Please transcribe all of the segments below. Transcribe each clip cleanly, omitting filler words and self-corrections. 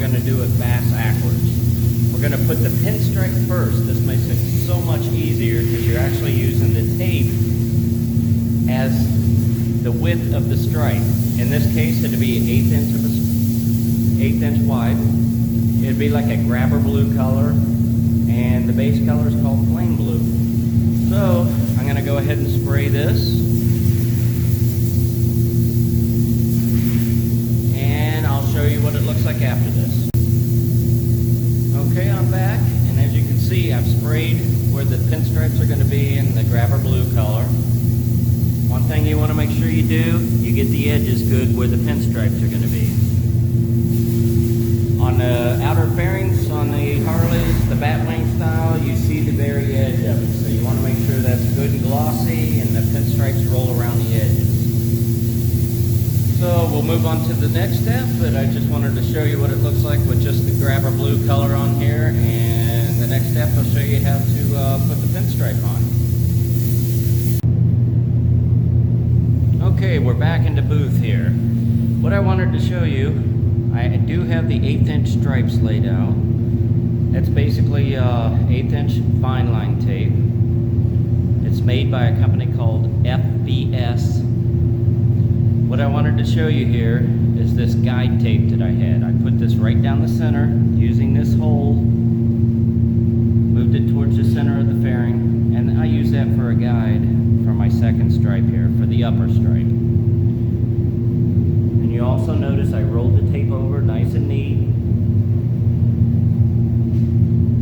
going to do it backwards. We're going to put the pinstripe first. This makes it so much easier because you're actually using the tape as the width of the stripe. In this case, it'd be 1/8 inch wide. It'd be like a grabber blue color, and the base color is called plain blue. So I'm going to go ahead and spray this, and I'll show you what it looks like after this. Okay, I'm back, and as you can see, I've sprayed where the pinstripes are going to be in the grabber blue color. One thing you want to make sure you do, you get the edges good where the pinstripes are going to be. On the outer fairings, on the Harleys, the Batwing style, you see the very edge of it. So you want to make sure that's good and glossy and the pinstripes roll around the edges. So we'll move on to the next step, but I just wanted to show you what it looks like with just the grabber blue color on here. And the next step, I'll show you how to put the pinstripe on. Okay, we're back in the booth here. What I wanted to show you, I do have the 1/8 inch stripes laid out. It's basically 1/8 inch fineline tape. It's made by a company called FBS. What I wanted to show you here is this guide tape that I had. I put this right down the center using this hole, moved it towards the center of the fairing, and I use that for a guide for my second stripe here, for the upper stripe. And you also notice I rolled the tape over nice and neat.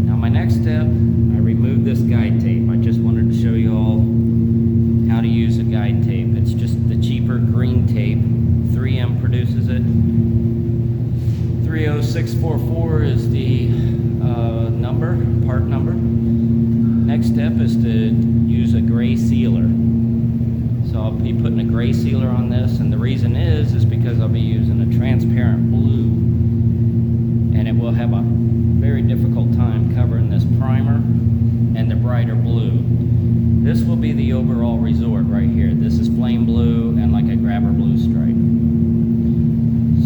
Now my next step, I removed this guide tape. I just wanted to show you all how to use a guide tape. It's just the cheaper green tape. 3M produces it. 30644 is the part number. Next step is to use a gray sealer. So I'll be putting a gray sealer on this, and the reason is because I'll be using a transparent blue, and it will have a very difficult time covering this primer and the brighter blue. This will be the overall resort right here. This is flame blue and like a grabber blue stripe.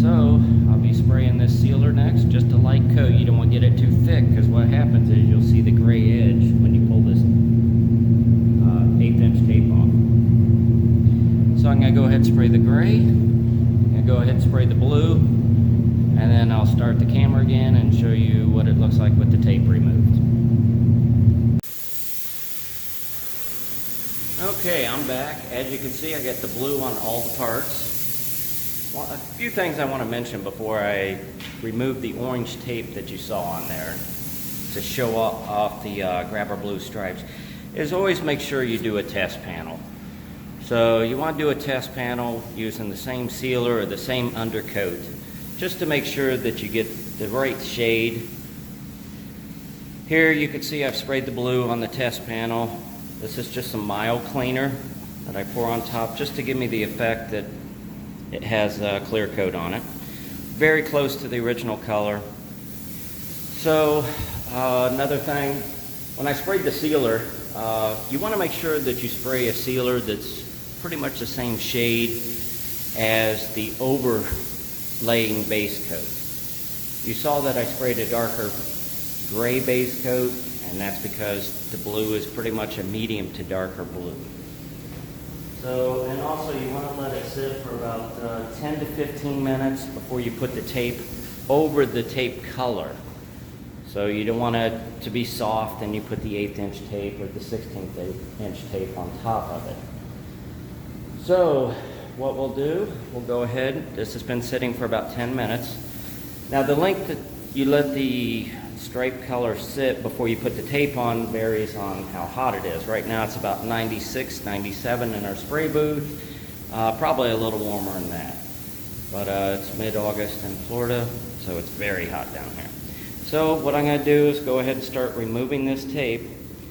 So I'll be spraying this sealer next, just a light coat. You don't want to get it too thick, because what happens is you'll see the gray edge when you pull this 1/8 inch tape off. So I'm going to go ahead and spray the gray. I'm going to go ahead and spray the blue, and then I'll start the camera again and show you what it looks like with the tape removed. Okay, I'm back. As you can see, I got the blue on all the parts. Well, a few things I want to mention before I remove the orange tape that you saw on there to show off the grabber blue stripes is always make sure you do a test panel. So you want to do a test panel using the same sealer or the same undercoat, just to make sure that you get the right shade. Here you can see I've sprayed the blue on the test panel. This is just some mild cleaner that I pour on top just to give me the effect that it has a clear coat on it. Very close to the original color. So another thing, when I sprayed the sealer, you want to make sure that you spray a sealer that's pretty much the same shade as the overlaying base coat. You saw that I sprayed a darker gray base coat, and that's because the blue is pretty much a medium to darker blue. So, and also you want to let it sit for about 10 to 15 minutes before you put the tape over the tape color. So you don't want it to be soft and you put the 1/8 inch tape or the 16th inch tape on top of it. So what we'll do, we'll go ahead, this has been sitting for about 10 minutes. Now the length that you let the stripe color sit before you put the tape on varies on how hot it is. Right now it's about 96, 97 in our spray booth, probably a little warmer than that. But it's mid-August in Florida, so it's very hot down here. So what I'm going to do is go ahead and start removing this tape.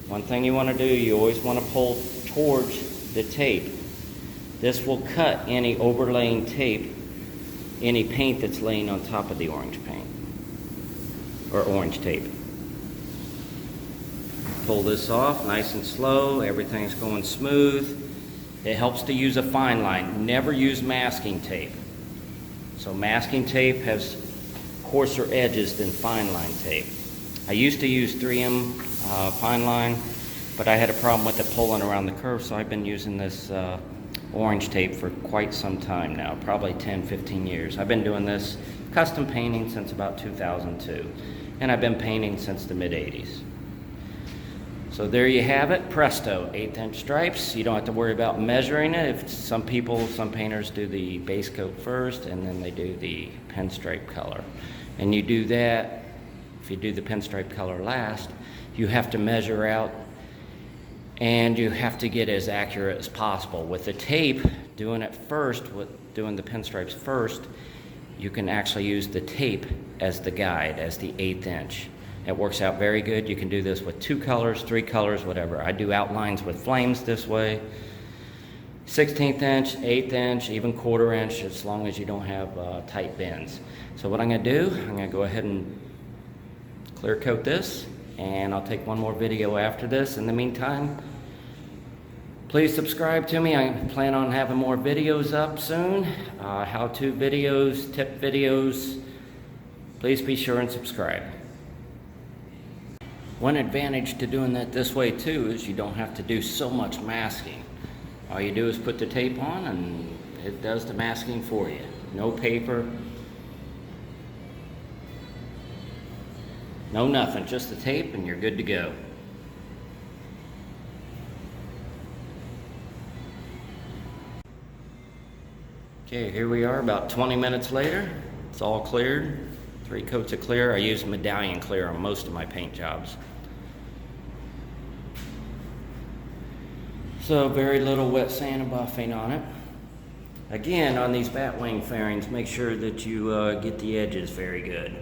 One thing you want to do, you always want to pull towards the tape. This will cut any overlaying tape, any paint that's laying on top of the orange paint or orange tape. Pull this off nice and slow, everything's going smooth. It helps to use a fine line. Never use masking tape. So masking tape has coarser edges than fine line tape. I used to use 3M fine line, but I had a problem with it pulling around the curve, so I've been using this orange tape for quite some time now, probably 10-15 years. I've been doing this custom painting since about 2002, and I've been painting since the mid-80s. So there you have it, presto, 1/8" stripes. You don't have to worry about measuring it. If some painters do the base coat first, and then they do the pinstripe color. And you do that, if you do the pinstripe color last, you have to measure out and you have to get as accurate as possible. With the tape, doing it first, doing the pinstripes first, you can actually use the tape as the guide, as the 1/8". It works out very good. You can do this with 2 colors, 3 colors, whatever. I do outlines with flames this way. 1/16", 1/8", even 1/4", as long as you don't have tight bends. So what I'm gonna do, I'm gonna go ahead and clear coat this, and I'll take one more video after this. In the meantime, please subscribe to me. I plan on having more videos up soon, how-to videos, tip videos. Please be sure and subscribe. One advantage to doing that this way too is you don't have to do so much masking. All you do is put the tape on and it does the masking for you. No paper, no nothing, just the tape and you're good to go. Okay, here we are about 20 minutes later. It's all cleared. 3 coats of clear. I use medallion clear on most of my paint jobs. So very little wet sand buffing on it. Again, on these bat wing fairings, make sure that you get the edges very good.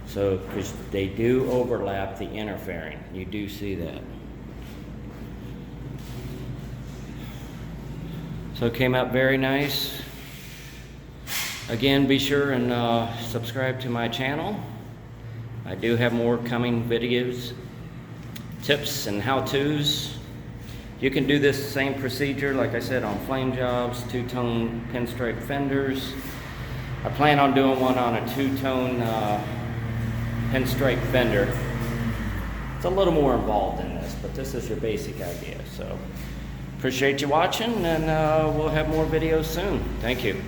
So, because they do overlap the inner fairing. You do see that. So it came out very nice. Again, be sure and subscribe to my channel. I do have more coming videos, tips and how-tos. You can do this same procedure, like I said, on flame jobs, 2-tone pinstripe fenders. I plan on doing one on a 2-tone pinstripe fender. It's a little more involved in this, but this is your basic idea. So, appreciate you watching, and we'll have more videos soon. Thank you.